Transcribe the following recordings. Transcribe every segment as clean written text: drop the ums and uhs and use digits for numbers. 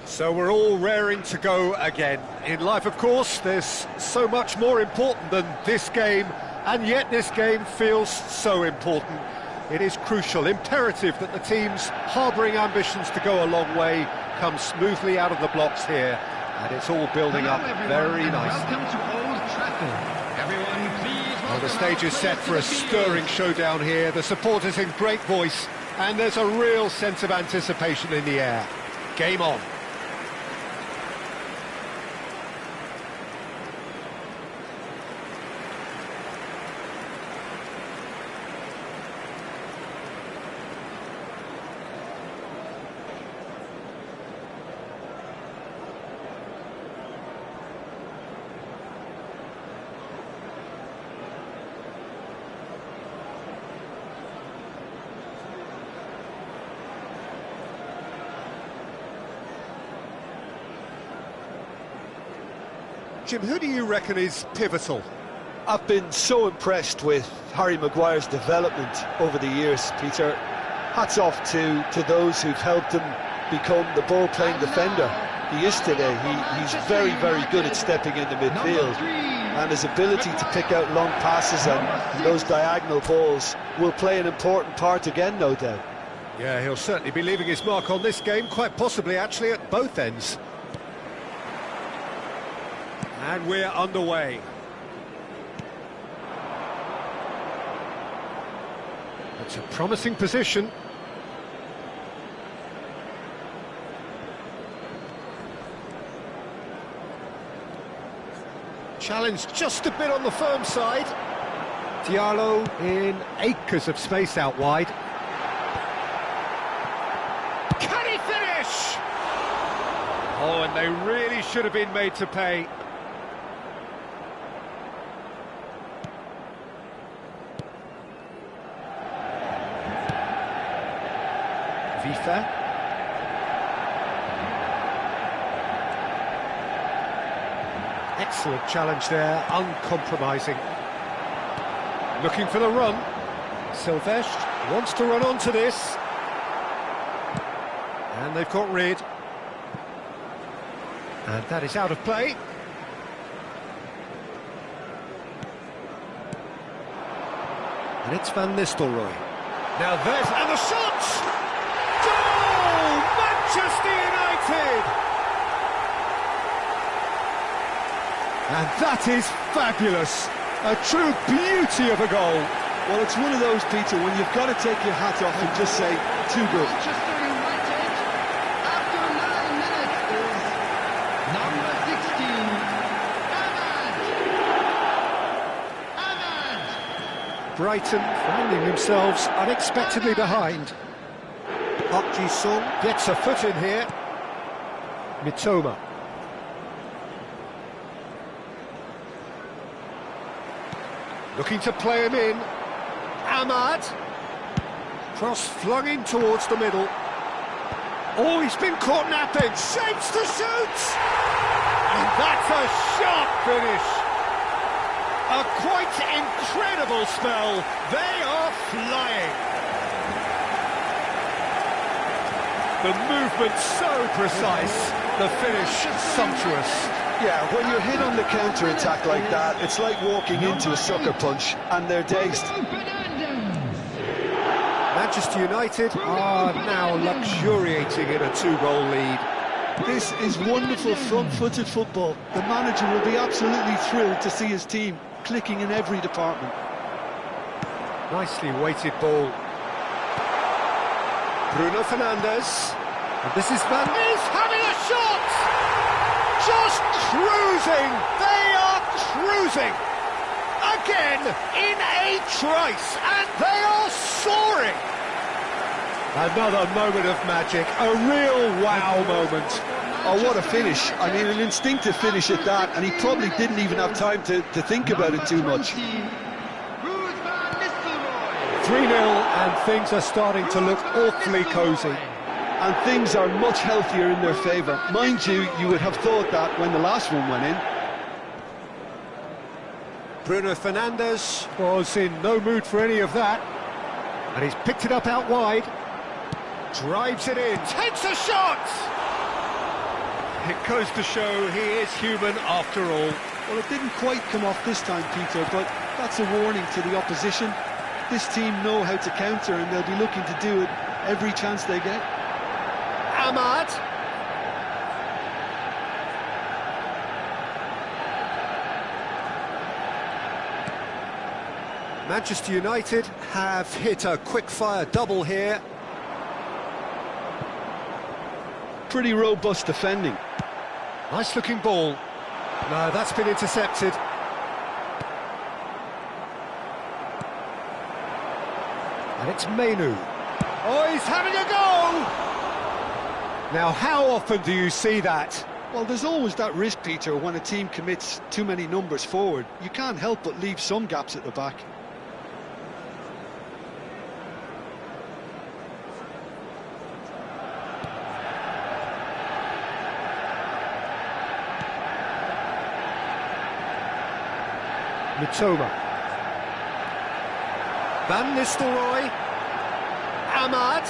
So we're all raring to go again. In life, of course, there's so much more important than this game, and yet this game feels so important. It is crucial, imperative that the teams harbouring ambitions to go a long way come smoothly out of the blocks here, and it's all building up very nicely. Welcome to Old Trafford. Everyone, please. Well, the stage is set for a stirring showdown here. The supporters in great voice, and there's a real sense of anticipation in the air. Game on. Jim, who do you reckon is pivotal? I've been so impressed with Harry Maguire's development over the years, Peter. Hats off to those who've helped him become the ball-playing defender he is today. He's very, very good at stepping into midfield, and his ability to pick out long passes and those diagonal balls will play an important part again, no doubt. Yeah, he'll certainly be leaving his mark on this game, quite possibly actually at both ends. And we're underway. It's a promising position. Challenged just a bit on the firm side. Diallo in acres of space out wide. Can he finish? Oh, and they really should have been made to pay. Vifa. Excellent challenge there, uncompromising. Looking for the run. Silvestre wants to run onto this. And they've got rid. And that is out of play. And it's Van Nistelrooy. Now there's... and the shot! Goal! Manchester United! And that is fabulous. A true beauty of a goal. Well, it's one of those, Peter, when you've got to take your hat off and just say, too good. Manchester United, after 9 minutes, is number 16, Ahmad. Brighton finding themselves unexpectedly behind. Park Ji-sung gets a foot in here. Mitoma. Looking to play him in. Ahmad. Cross flung in towards the middle. Oh, he's been caught napping. Shapes to shoot! And that's a sharp finish. A quite incredible spell. They are flying. The movement so precise. The finish sumptuous. Yeah, when you're hit on the counter-attack like that, it's like walking into a sucker punch, and they're dazed. Manchester United are now luxuriating in a 2-goal lead. This is wonderful front-footed football. The manager will be absolutely thrilled to see his team clicking in every department. Nicely weighted ball. Bruno Fernandes. And this is Van Nys having a shot! Just cruising! They are cruising! Again, in a trice, and they are soaring! Another moment of magic, a real wow moment. Oh, what a finish. I mean, an instinctive finish at that, and he probably didn't even have time to think about it too much. 3-0, and things are starting to look awfully cosy. And things are much healthier in their favour. Mind you, you would have thought that when the last one went in. Bruno Fernandes was in no mood for any of that. And he's picked it up out wide. Drives it in, takes a shot! It goes to show he is human after all. Well, it didn't quite come off this time, Peter, but that's a warning to the opposition. This team know how to counter, and they'll be looking to do it every chance they get. Ahmad. Manchester United have hit a quick-fire double here. Pretty robust defending. Nice-looking ball. No, that's been intercepted. And it's Mainu. Oh, he's having a go! Now, how often do you see that? Well, there's always that risk, Peter, when a team commits too many numbers forward. You can't help but leave some gaps at the back. Mitoma. Van Nistelrooy. Ahmad.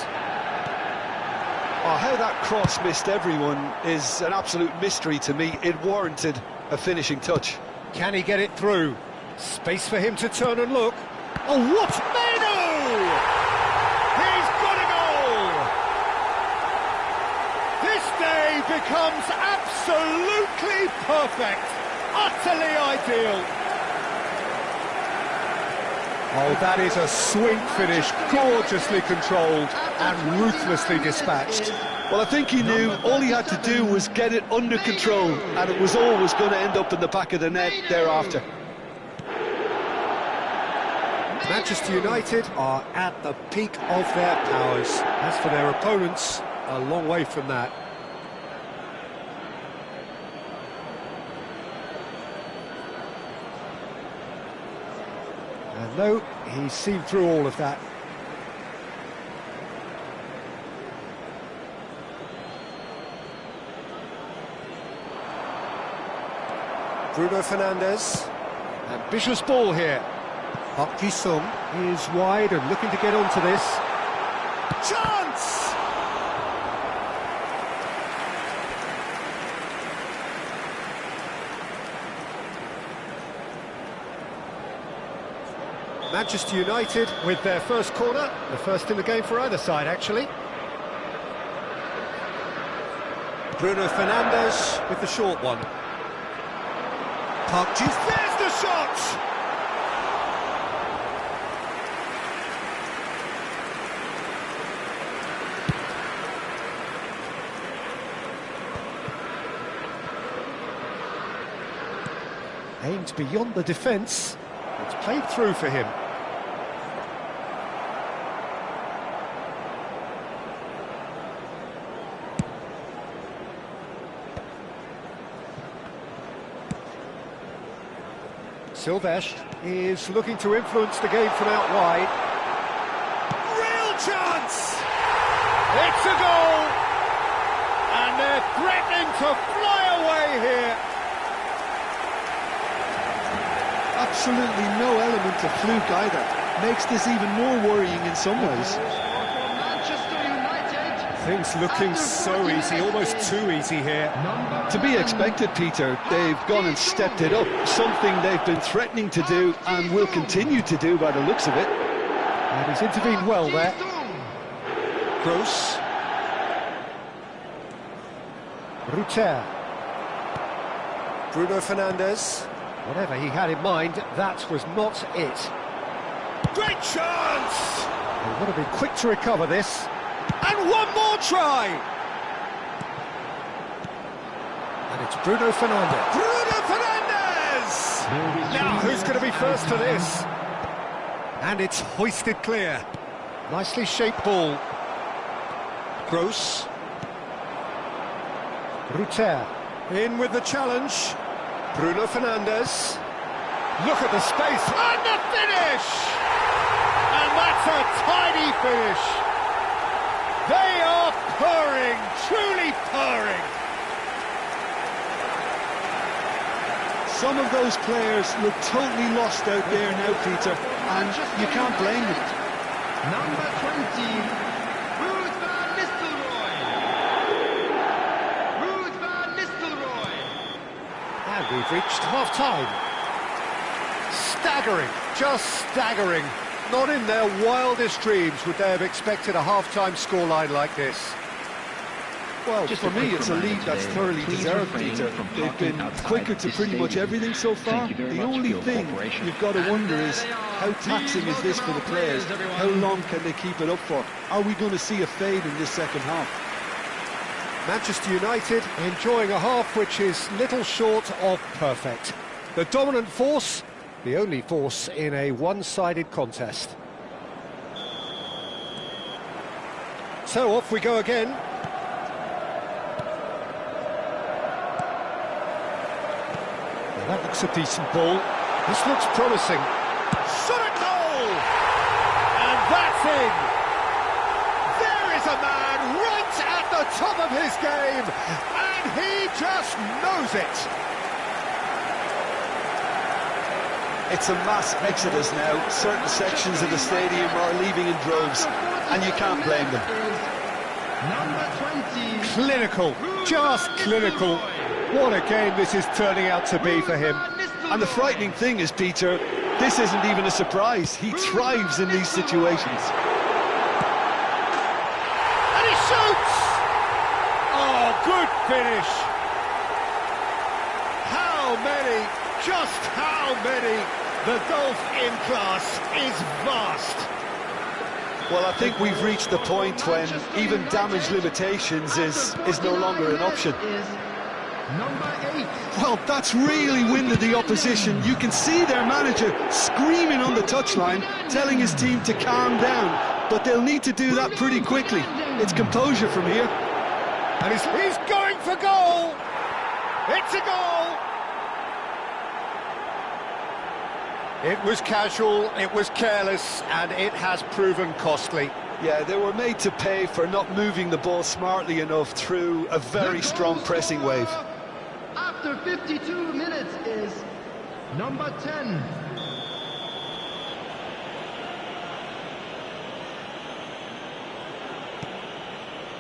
Oh, how that cross missed everyone is an absolute mystery to me. It warranted a finishing touch. Can he get it through? Space for him to turn and look. Oh, what? Mainu! He's got a goal! This day becomes absolutely perfect. Utterly ideal. Oh, that is a swing finish, gorgeously controlled and ruthlessly dispatched. Well, I think he knew all he had to do was get it under control, and it was always going to end up in the back of the net thereafter. Manchester United are at the peak of their powers. As for their opponents, a long way from that. And no, he's seen through all of that. Bruno Fernandes. Ambitious ball here. Park Ji-sung is wide and looking to get onto this. Chance! Manchester United with their first corner, the first in the game for either side, actually. Bruno Fernandes with the short one. Park Ji, there's the shot! Aimed beyond the defence. It's played through for him. Silvesh is looking to influence the game from out wide. Real chance! It's a goal! And they're threatening to fly away here. Absolutely no element of fluke either. Makes this even more worrying in some ways. Things looking so easy, almost too easy here. To be expected, Peter. They've gone and stepped it up. Something they've been threatening to do and will continue to do by the looks of it. And he's intervened well there. Gross. Ruter. Bruno Fernandes. Whatever he had in mind, that was not it. Great chance! They would have been quick to recover this. And one more try! And it's Bruno Fernandes. Bruno Fernandes! Now who's going to be first to this? And it's hoisted clear. Nicely shaped ball. Gross. Ruter. In with the challenge. Bruno Fernandes. Look at the space. And the finish! And that's a tidy finish. They are purring, truly purring. Some of those players look totally lost out there now, Peter, and you can't blame them. Number 20, Ruud van Nistelrooy. Ruud van We've reached half-time. Staggering, just staggering. Not in their wildest dreams would they have expected a half-time scoreline like this. Well, for me, it's a lead that's thoroughly deserved, Peter. They've been quicker to pretty much everything so far. The only thing you've got to wonder is, how taxing is this for the players? How long can they keep it up for? Are we going to see a fade in this second half? Manchester United enjoying a half which is little short of perfect. The dominant force, the only force in a one-sided contest. So off we go again. That looks a decent ball. This looks promising. Shot at goal! And that's in! There is a man right at the top of his game, and he just knows it! It's a mass exodus now. Certain sections of the stadium are leaving in droves, and you can't blame them. Number 20. Clinical, just clinical. What a game this is turning out to be for him. And the frightening thing is, Peter, this isn't even a surprise. He thrives in these situations. And he shoots! Oh, good finish. How many, just how many? The golf in class is vast. Well, I think we've reached the point when even damage limitations is no longer an option. Number 8. Well, that's really winded the opposition. You can see their manager screaming on the touchline, telling his team to calm down, but they'll need to do that pretty quickly. It's composure from here. And he's going for goal! It's a goal! It was casual, it was careless, and it has proven costly. Yeah, they were made to pay for not moving the ball smartly enough through a very strong pressing wave. After 52 minutes is number 10.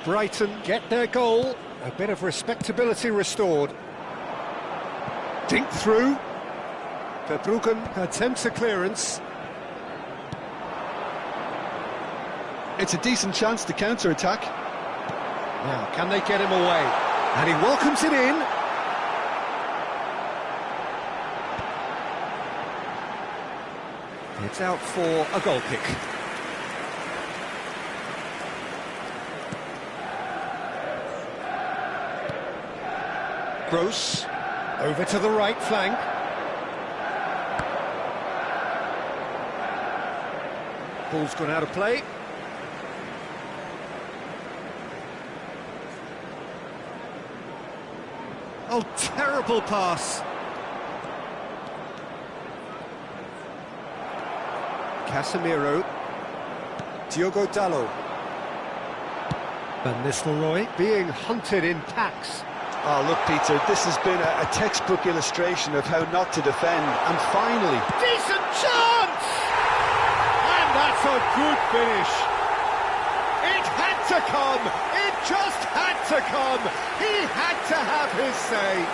Brighton get their goal, a bit of respectability restored. Dink through. Verbruggen attempts a clearance. It's a decent chance to counter-attack. Now, can they get him away? And he welcomes it in. It's out for a goal kick. Gross, over to the right flank. Ball's gone out of play. Oh, terrible pass. Casemiro. Diogo Dalot. Van Nistelrooy being hunted in packs. Oh, look, Peter, this has been a textbook illustration of how not to defend. And finally... Decent chance! And that's a good finish. It had to come. It just had to come. He had to have his say.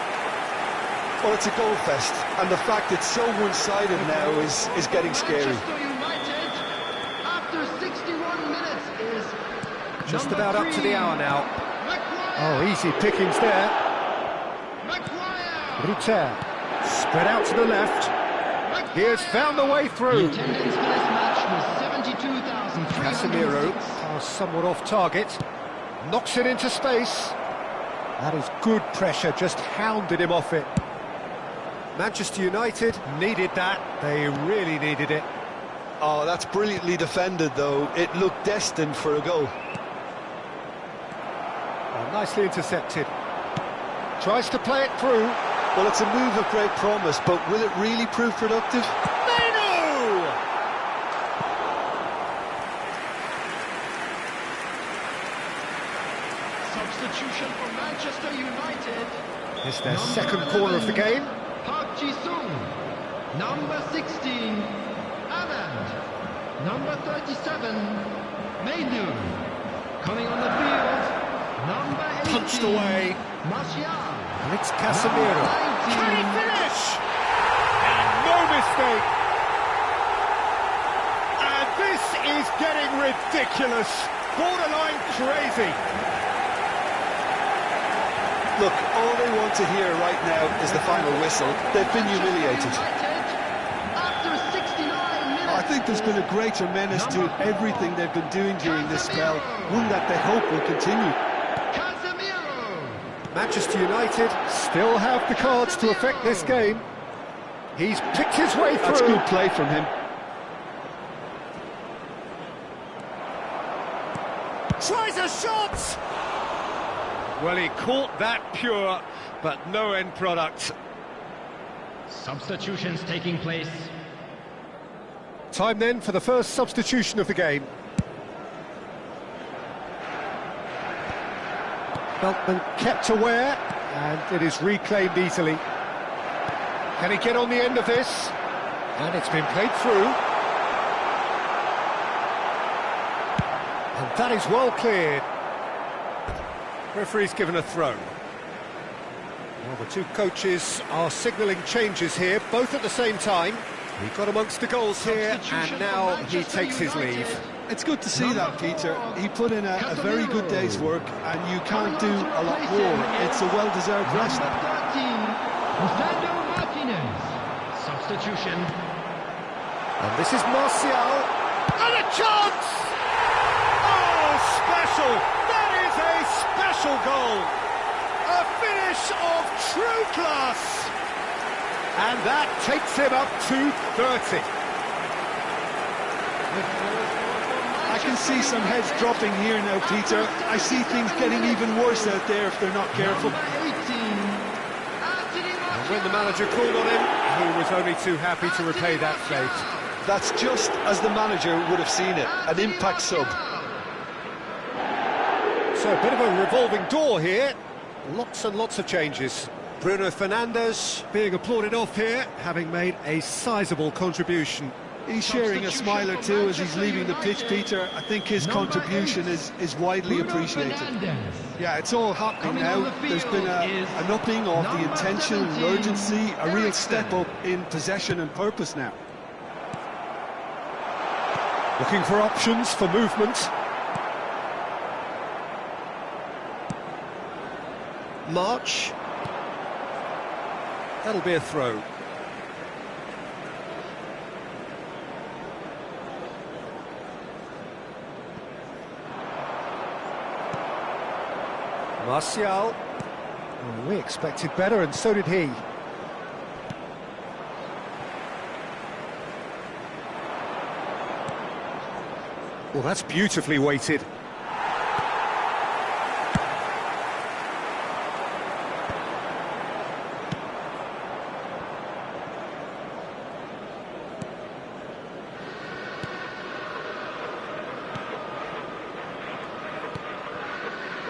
Well, it's a goal fest, and the fact it's so one-sided now is getting scary. Manchester United, after 61 minutes, is Just number about up to the 3. hour now. Maguire. Oh, easy pickings there. Maguire. Ruter, spread out to the left. He has found the way through. The attendance for this match was 72,306. Casemiro, pass somewhat off target. Knocks it into space. That is good pressure, just hounded him off it. Manchester United needed that. They really needed it. Oh, that's brilliantly defended, though. It looked destined for a goal. Oh, nicely intercepted. Tries to play it through. Well, it's a move of great promise, but will it really prove productive? Menu! Substitution for Manchester United. It's their second corner of the game. Park Ji-sung. Number 16, Anand. Number 37, Mainu. Coming on the field, number 18, Punched away. Martial. And it's Casemiro. Number 19, Can he finish? touch. And no mistake. And this is getting ridiculous. Borderline crazy. Look, all they want to hear right now is the final whistle. They've been humiliated. After 69 minutes. I think there's been a greater menace to everything they've been doing during this spell, one that they hope will continue. Manchester United still have the cards to affect this game. He's picked his way through. That's good play from him. Tries a shot! Well, he caught that pure, but no end product. Substitutions taking place. Time then for the first substitution of the game. Beltman kept aware, and it is reclaimed easily. Can he get on the end of this? And it's been played through. And that is well cleared. Referee's given a throw. Well, the two coaches are signalling changes here, both at the same time. He got amongst the goals here, and now he takes his leave. It's good to see that, Peter. He put in a very good day's work, and you can't do a lot more. It's a well-deserved rest. Substitution. And this is Martial. And a chance! Oh, special! That is a special goal! A finish of true class! And that takes him up to 30. I can see some heads dropping here now, Peter. I see things getting even worse out there if they're not careful. And when the manager called on him, he was only too happy to repay that fate. That's just as the manager would have seen it, an impact sub. So a bit of a revolving door here. Lots and lots of changes. Bruno Fernandes being applauded off here, having made a sizable contribution. He's sharing a smile or two as he's leaving the pitch, Peter. I think his contribution is widely appreciated. Yeah, it's all happening now. There's been an upping of the intention and urgency, a real step up in possession and purpose now. Looking for options for movement. March. That'll be a throw. Martial. Well, we expected better, and so did he. Well, that's beautifully weighted.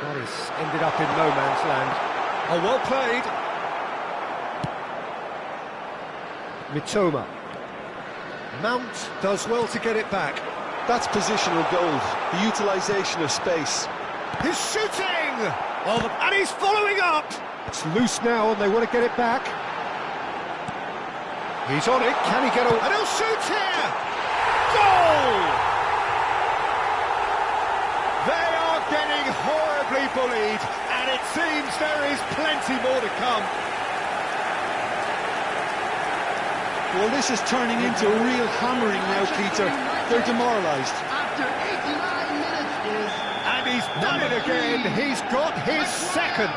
That is ended up in no man's land. Oh, well played. Mitoma. Mount does well to get it back. That's positional gold, the utilisation of space. He's shooting! Oh, and he's following up! It's loose now and they want to get it back. He's on it, can he get away? And he'll shoot here! Goal! They are getting horribly bullied, and it seems there is plenty more to come. Well, this is turning into a real hammering now, Peter. They're demoralised. After 89 minutes is... And he's done it again. He's got his second.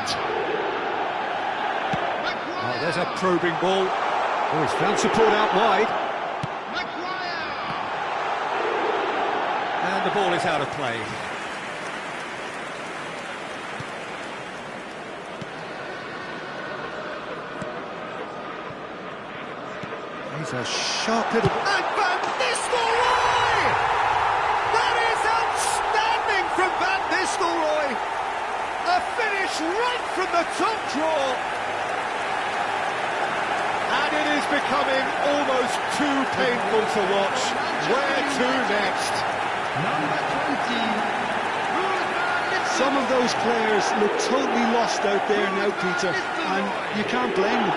Oh, there's a probing ball. Oh, he's found support out wide. And the ball is out of play. He's a sharp little... And Van Nistelrooy! That is outstanding from Van Nistelrooy! A finish right from the top draw! And it is becoming almost too painful to watch. Where to next? Number 20. Some of those players look totally lost out there now, Peter, and you can't blame them.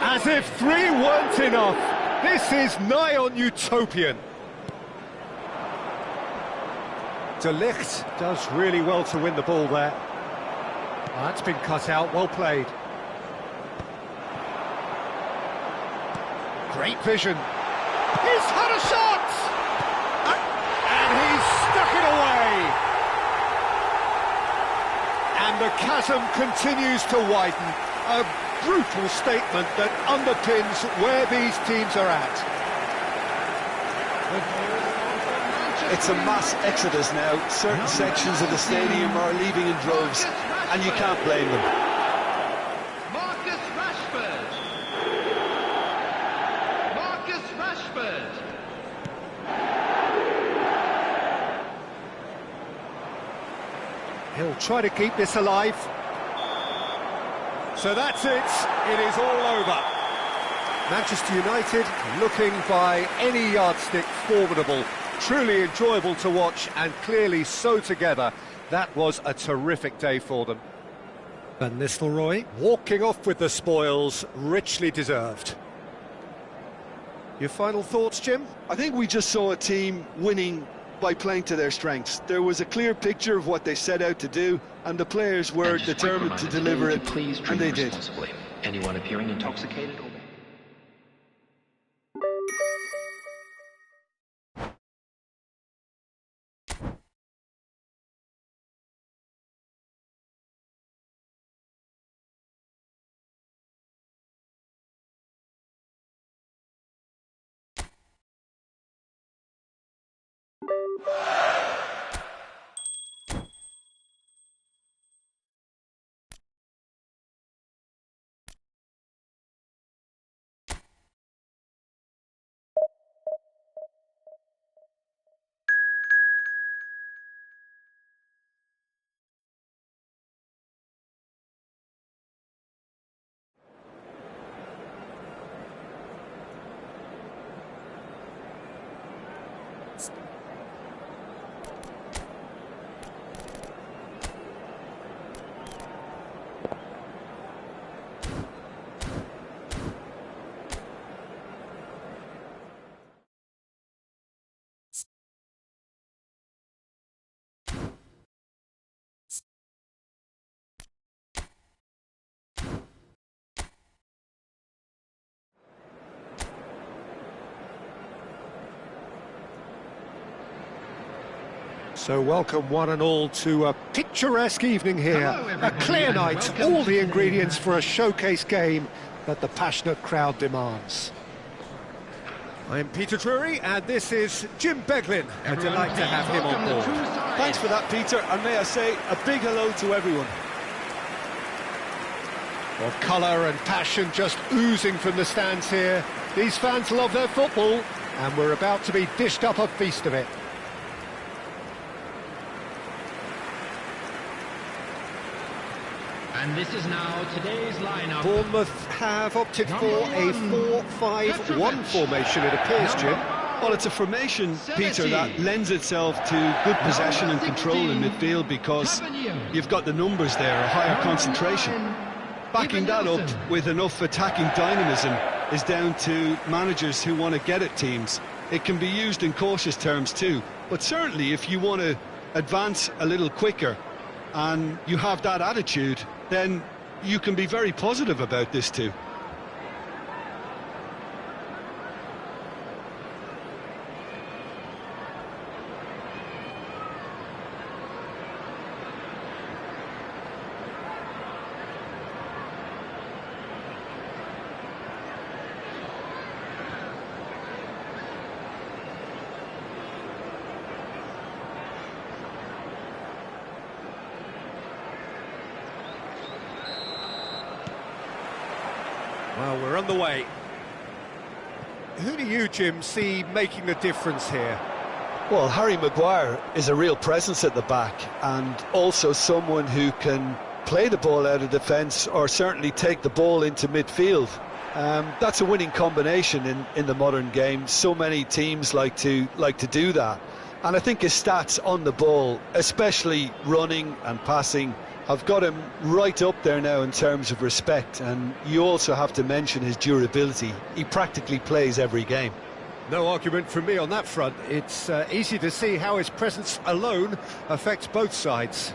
As if 3 weren't enough. This is nigh on utopian. De Ligt does really well to win the ball there. That's been cut out, well played. Great vision. He's had a shot! And he's stuck it away! And the chasm continues to widen. A brutal statement that underpins where these teams are at. It's a mass exodus now. Certain sections of the stadium are leaving in droves, and you can't blame them. Marcus Rashford. Marcus Rashford. He'll try to keep this alive. So that's it. It is all over. Manchester United looking by any yardstick formidable. Truly enjoyable to watch and clearly so together. That was a terrific day for them. Van Nistelrooy walking off with the spoils, richly deserved. Your final thoughts, Jim? I think we just saw a team winning by playing to their strengths. There was a clear picture of what they set out to do, and the players were determined to deliver it, and they did. Anyone appearing intoxicated or... So welcome one and all to a picturesque evening here. A clear night, all the ingredients for a showcase game that the passionate crowd demands. I'm Peter Drury and this is Jim Beglin. A delight to have him on board. Thanks for that, Peter, and may I say a big hello to everyone. Well, colour and passion just oozing from the stands here. These fans love their football and we're about to be dished up a feast of it. And this is now today's lineup. Bournemouth have opted for a 4-5-1 formation, it appears, Jim. Well, it's a formation, Peter, that lends itself to good possession and control in midfield because you've got the numbers there, a higher concentration. Backing that up with enough attacking dynamism is down to managers who want to get at teams. It can be used in cautious terms too, but certainly if you want to advance a little quicker and you have that attitude, then you can be very positive about this too. Well, we're on the way. Who do you, Jim, see making the difference here? Well, Harry Maguire is a real presence at the back and also someone who can play the ball out of defence or certainly take the ball into midfield. That's a winning combination in the modern game. So many teams like to do that. And I think his stats on the ball, especially running and passing, have got him right up there now in terms of respect. And you also have to mention his durability. He practically plays every game. No argument from me on that front. It's easy to see how his presence alone affects both sides.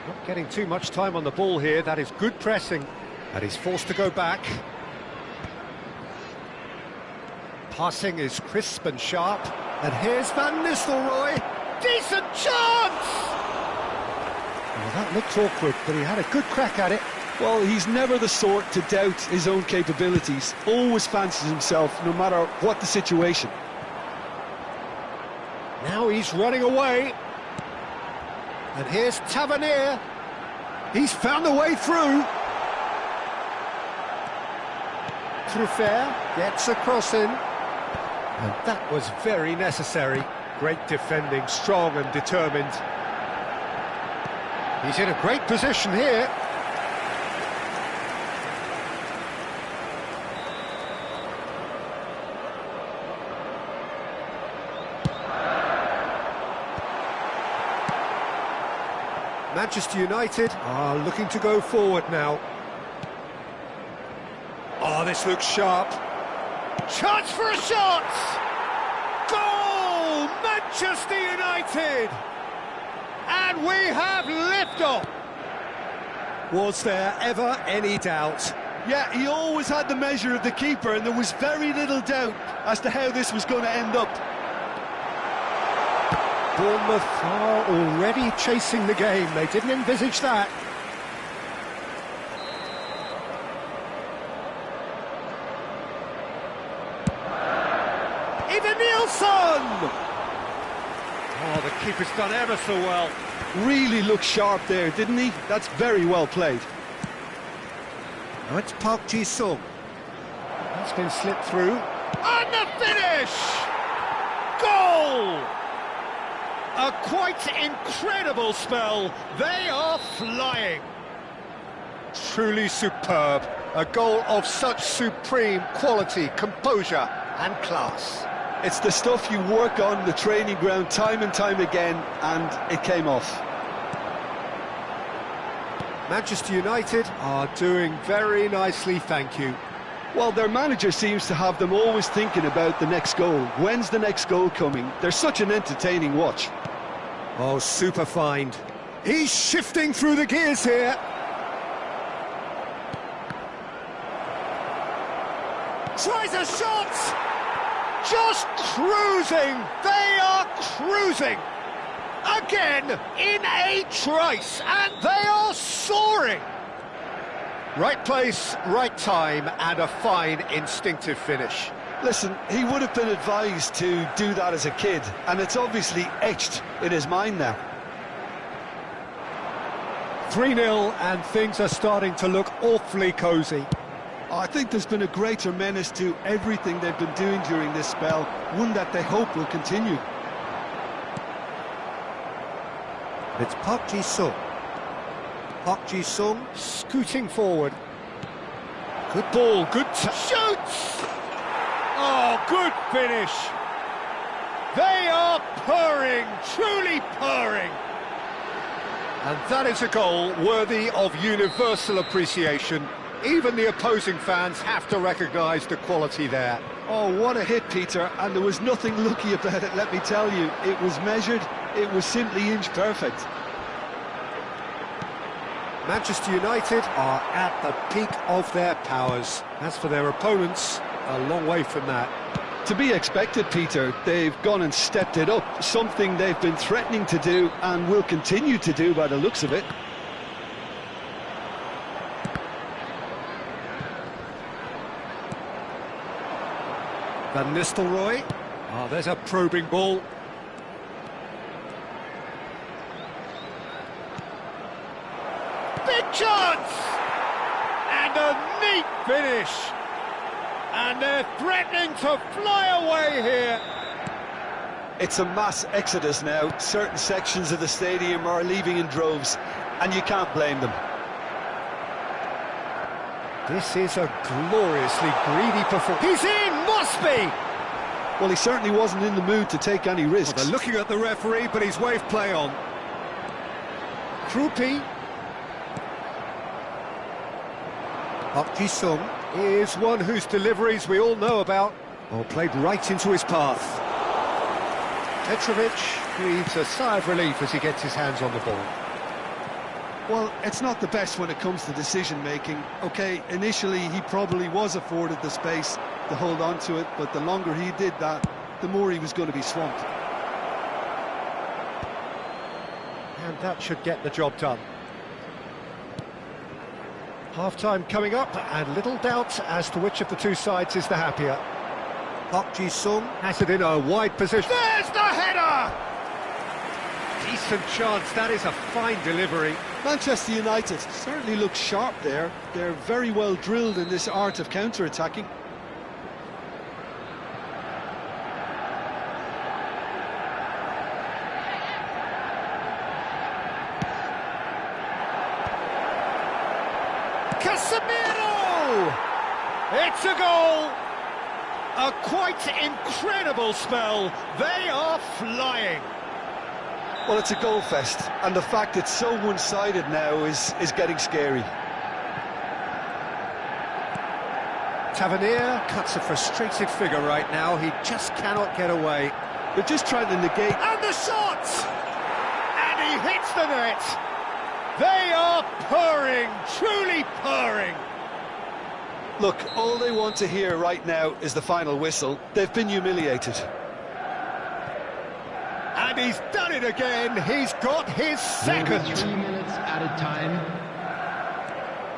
Not getting too much time on the ball here. That is good pressing. And he's forced to go back. Passing is crisp and sharp. And here's Van Nistelrooy. Decent chance! Oh, that looked awkward, but he had a good crack at it. Well, he's never the sort to doubt his own capabilities. Always fancies himself, no matter what the situation. Now he's running away. And here's Tavernier. He's found a way through. Truffert gets a cross in. And that was very necessary. Great defending, strong and determined. He's in a great position here. Manchester United are looking to go forward now. Oh, this looks sharp. Chance for a shot! Goal! Manchester United! And we have liftoff! Was there ever any doubt? Yeah, he always had the measure of the keeper, and there was very little doubt as to how this was going to end up. Bournemouth are already chasing the game. They didn't envisage that. Even Nielsen! Oh, the keeper's done ever so well. Really looked sharp there, didn't he? That's very well played. Now it's Park Ji-sung. That's been slipped through. And the finish! Goal! A quite incredible spell. They are flying. Truly superb. A goal of such supreme quality, composure and class. It's the stuff you work on the training ground time and time again, and it came off. Manchester United are doing very nicely, thank you. Well, their manager seems to have them always thinking about the next goal. When's the next goal coming? They're such an entertaining watch. Oh, super find. He's shifting through the gears here. Tries a shot! Just cruising! They are cruising! Again, in a trice, and they are soaring! Right place, right time, and a fine instinctive finish. Listen, he would have been advised to do that as a kid, and it's obviously etched in his mind now. 3-0, and things are starting to look awfully cosy. I think there's been a greater menace to everything they've been doing during this spell, one that they hope will continue. It's Park Ji-sung. Park Ji-sung scooting forward. Good ball, good shoots! Oh, good finish! They are purring, truly purring! And that is a goal worthy of universal appreciation. Even the opposing fans have to recognise the quality there. Oh, what a hit, Peter, and there was nothing lucky about it, let me tell you. It was measured, it was simply inch perfect. Manchester United are at the peak of their powers. As for their opponents, a long way from that. To be expected, Peter. They've gone and stepped it up, something they've been threatening to do and will continue to do by the looks of it. Van Nistelrooy. Oh, there's a probing ball. Big chance! And a neat finish. And they're threatening to fly away here. It's a mass exodus now. Certain sections of the stadium are leaving in droves, and you can't blame them. This is a gloriously greedy performance. He's in, must be! Well, he certainly wasn't in the mood to take any risks. Well, they're looking at the referee, but he's waved play on. Krupi. Park Ji-sung is one whose deliveries we all know about. Oh, played right into his path. Petrovic breathes a sigh of relief as he gets his hands on the ball. Well, it's not the best when it comes to decision-making. OK, initially he probably was afforded the space to hold on to it, but the longer he did that, the more he was going to be swamped. And that should get the job done. Half-time coming up, and little doubt as to which of the two sides is the happier. Park Ji-sung has it in a wide position. There's the header! Decent chance, that is a fine delivery. Manchester United certainly look sharp there. They're very well drilled in this art of counter-attacking. Casemiro! It's a goal! A quite incredible spell. They are flying. Well, it's a goal fest, and the fact it's so one-sided now is getting scary. Tavernier cuts a frustrated figure right now. He just cannot get away. They're just trying to negate... And the shot! And he hits the net. They are purring, truly purring. Look, all they want to hear right now is the final whistle. They've been humiliated. And he's done it again. He's got his second. 3 minutes at a time.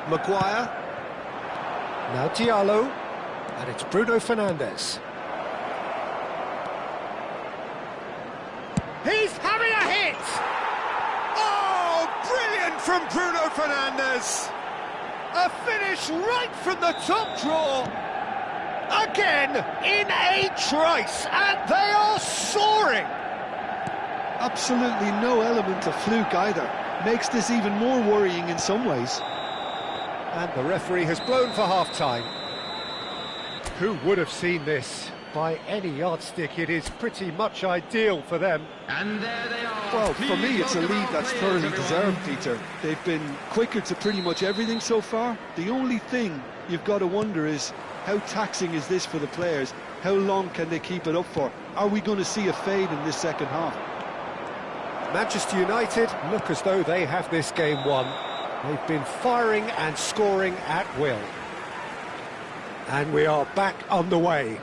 Maguire. Now Diallo. And it's Bruno Fernandes. He's having a hit! Oh, brilliant from Bruno Fernandes! A finish right from the top draw. Again, in a trice, and they are soaring. Absolutely no element of fluke either. Makes this even more worrying in some ways. And the referee has blown for half-time. Who would have seen this? By any yardstick, it is pretty much ideal for them. And there they are. Well, for me, it's a lead that's thoroughly deserved, Peter. They've been quicker to pretty much everything so far. The only thing you've got to wonder is, how taxing is this for the players? How long can they keep it up for? Are we going to see a fade in this second half? Manchester United look as though they have this game won. They've been firing and scoring at will. And we are back on the way.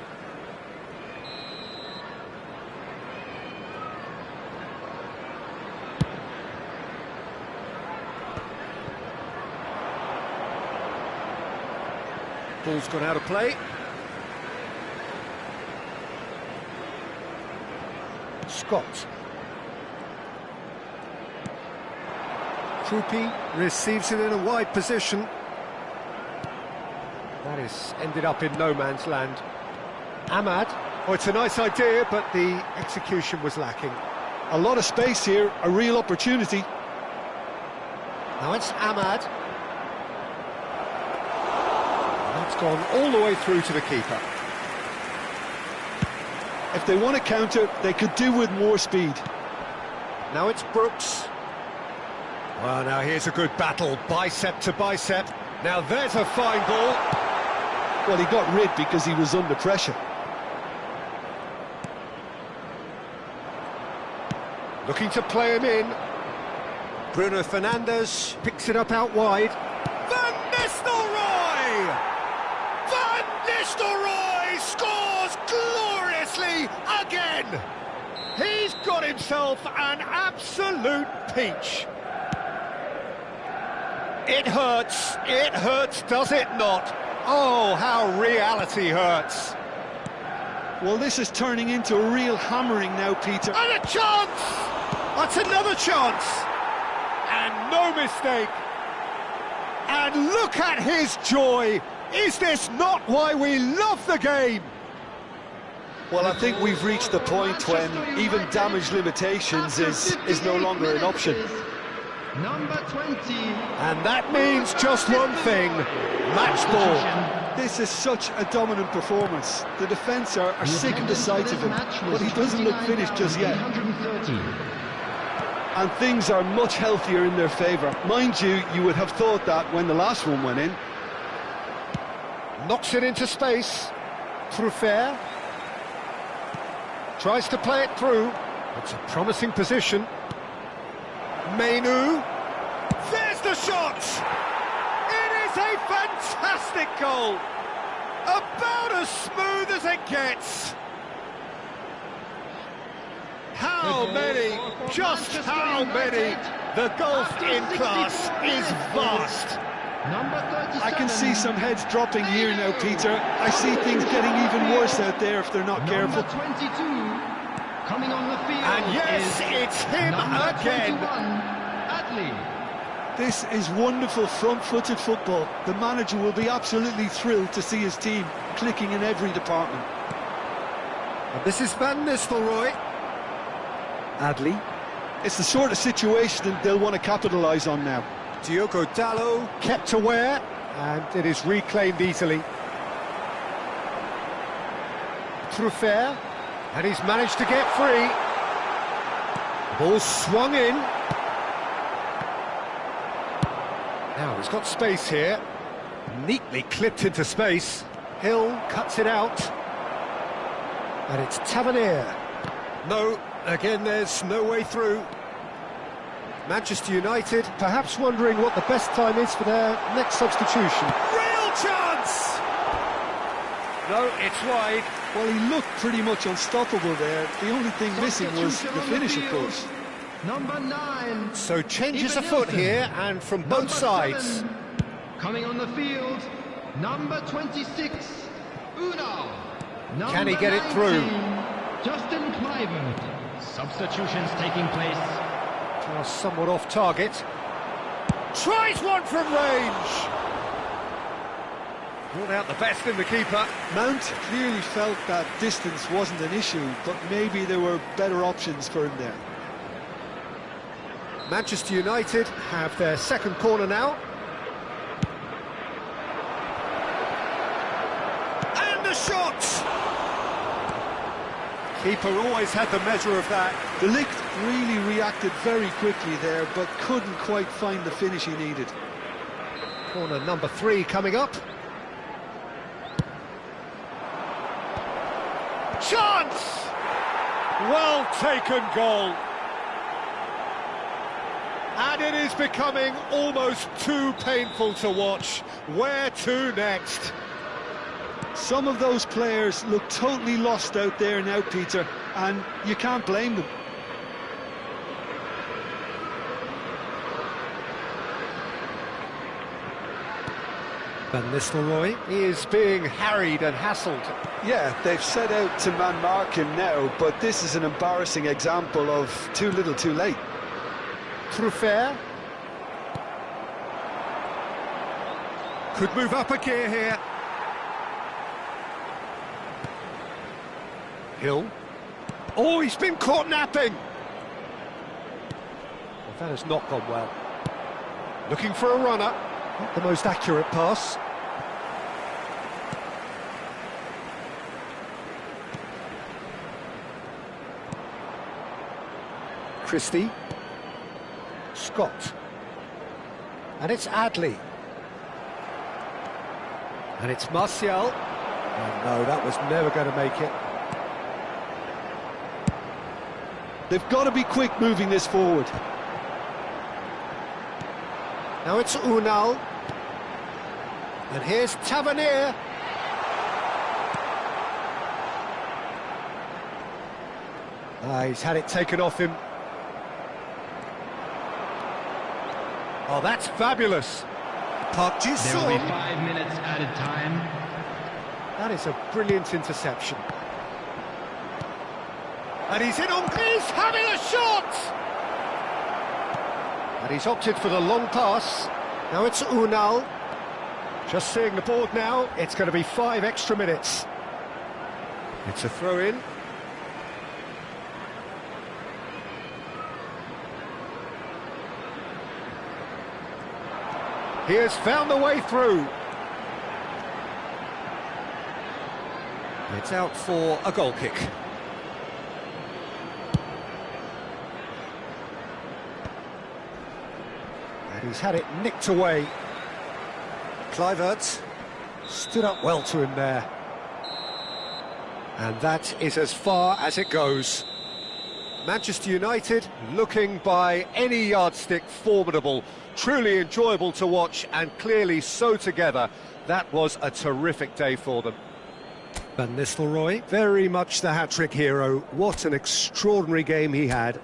Ball's gone out of play. Scott. Krupi receives it in a wide position. That is ended up in no man's land. Ahmad. Oh, it's a nice idea, but the execution was lacking. A lot of space here, a real opportunity. Now it's Ahmad. That's gone all the way through to the keeper. If they want to counter, they could do with more speed. Now it's Brooks. Well, now here's a good battle, bicep to bicep. Now there's a fine ball. Well, he got rid because he was under pressure. Looking to play him in. Bruno Fernandes picks it up out wide. Van Nistelrooy! Van Nistelrooy scores gloriously again! He's got himself an absolute peach. It hurts, does it not? Oh, how reality hurts. Well, this is turning into a real hammering now, Peter. And a chance! That's another chance! And no mistake. And look at his joy. Is this not why we love the game? Well, I think we've reached the point when even damage limitations is no longer an option. Number 20. And that means just one thing, match ball. This is such a dominant performance. The defence are sick of the sight of him, but he doesn't look finished just yet. And things are much healthier in their favour. Mind you, you would have thought that when the last one went in. Knocks it into space. Truffert tries to play it through. It's a promising position. Mainu. There's the a shot! It is a fantastic goal! About as smooth as it gets! How many, just how many? The gulf in class is vast. Number 37. I can see some heads dropping here now, Peter. I see things getting even worse out there if they're not careful. Number 22, coming on the field. And yes, it's him number again. 21, Adley. This is wonderful front-footed football. The manager will be absolutely thrilled to see his team clicking in every department. And this is Van Nistelrooy. Adley. It's the sort of situation that they'll want to capitalise on now. Diogo Dalot kept aware, and it is reclaimed easily. Truffert, and he's managed to get free. Ball swung in. Now he's got space here. Neatly clipped into space. Hill cuts it out. And it's Tavernier. No, again there's no way through. Manchester United perhaps wondering what the best time is for their next substitution. Real chance! No, it's wide. Well, he looked pretty much unstoppable there. The only thing missing was the finish, of course. Number 9. So changes afoot here, and from both Number sides. 7, coming on the field, number 26, Unal. Can he get it through? Justin Kluivert. Substitutions taking place. Now somewhat off target. Tries one from range. Brought out the best in the keeper. Mount clearly felt that distance wasn't an issue, but maybe there were better options for him there. Manchester United have their second corner now. And a shot! Keeper always had the measure of that. De Ligt really reacted very quickly there, but couldn't quite find the finish he needed. Corner number 3 coming up. Chance! Well taken goal. And it is becoming almost too painful to watch. Where to next? Some of those players look totally lost out there now, Peter, and you can't blame them. Van Nistelrooy is being harried and hassled. Yeah, they've set out to man-mark him now, but this is an embarrassing example of too little too late. Truffert. Could move up a gear here. Hill. Oh, he's been caught napping. Well, that has not gone well. Looking for a runner. Not the most accurate pass. Christie. Scott. And it's Adley. And it's Martial. Oh, no, that was never going to make it. They've got to be quick moving this forward. Now it's Unal. And here's Tavernier. He's had it taken off him. Oh, that's fabulous. Park There will Ji-sung. be 5 minutes added time. That is a brilliant interception. And he's in on... He's having a shot! And he's opted for the long pass. Now it's Unal. Just seeing the board now, it's going to be 5 extra minutes. It's a throw-in. He has found the way through. It's out for a goal kick. And he's had it nicked away. Kluivert stood up well to him there. And that is as far as it goes. Manchester United looking by any yardstick formidable, truly enjoyable to watch and clearly so together. That was a terrific day for them. Van Nistelrooy, very much the hat-trick hero. What an extraordinary game he had.